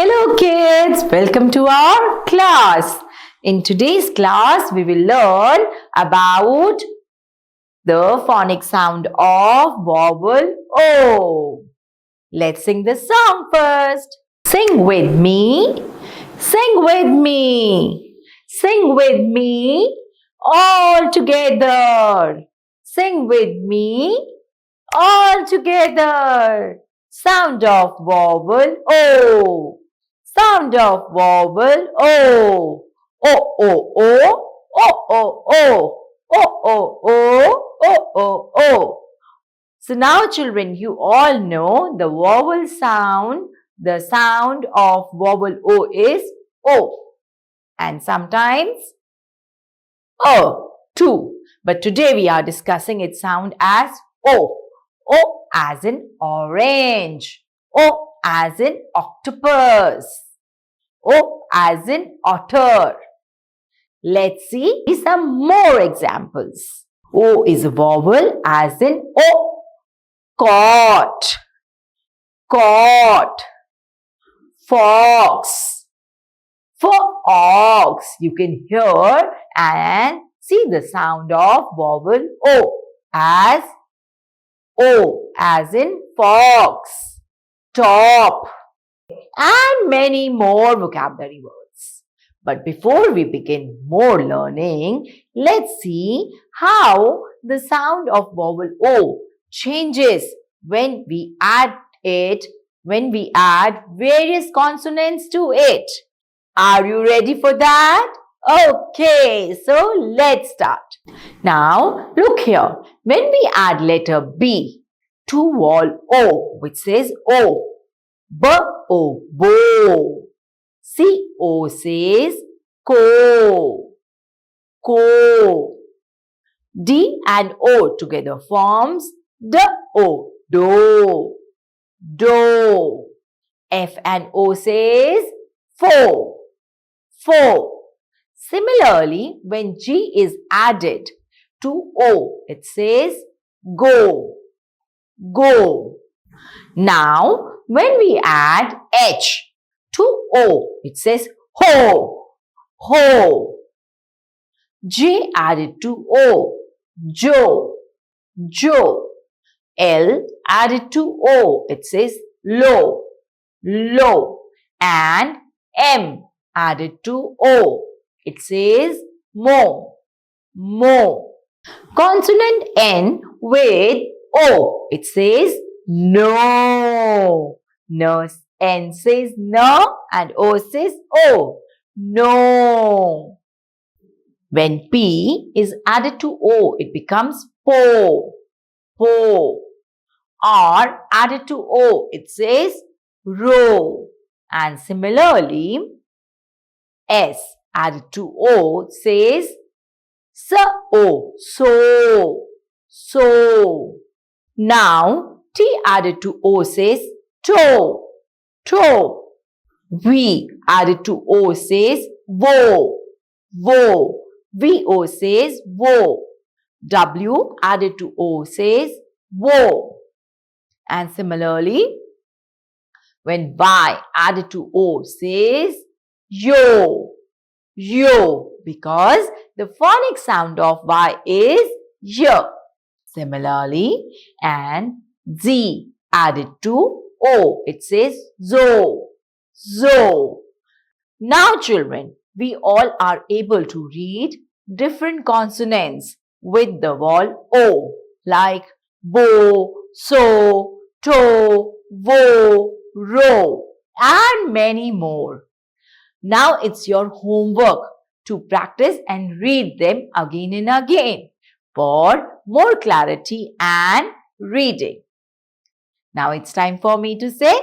Hello kids, welcome to our class. In today's class, we will learn about the phonic sound of vowel O. Let's sing the song first. Sing with me, sing with me, sing with me all together. Sing with me all together. Sound of vowel O. Sound of vowel O. O, O, O, O, O, O, O, O, O, O, O, O. So now children, you all know the vowel sound, the sound of vowel O is O. And sometimes O too. But today we are discussing its sound as O. O as in orange. O as in octopus. O as in otter. Let's see some more examples. O is a vowel as in O. Caught, caught. Fox. For ox, you can hear and see the sound of vowel O as O as in fox, top, and many more vocabulary words. But before we begin more learning, let's see how the sound of vowel O changes when we add various consonants to it. Are you ready for that? Okay, so let's start. Now, look here. When we add letter B to vowel O, which says O, B-O, bo. C-O says ko, ko. D and O together forms D-O, do, do. F and O says fo, fo. Similarly, when G is added to O, it says go, go. Now, when we add H to O, it says ho, ho. J added to O, jo, jo. L added to O, it says lo, lo. And M added to O, it says mo, mo. Consonant N with O, it says no. No, N says no and O says O, no. When P is added to O, it becomes po, po. R added to O, it says ro. And similarly, S added to O says so, so, so. Now, T added to O says to, to. V added to O says wo, wo. VO says wo. W added to O says wo. And similarly, when Y added to O says yo, yo, because the phonic sound of Y is y. Similarly, and Z added to O, it says zo, zo. Now children, we all are able to read different consonants with the vowel O, like bo, so, to, wo, ro, and many more. Now it's your homework to practice and read them again and again for more clarity and reading. Now it's time for me to say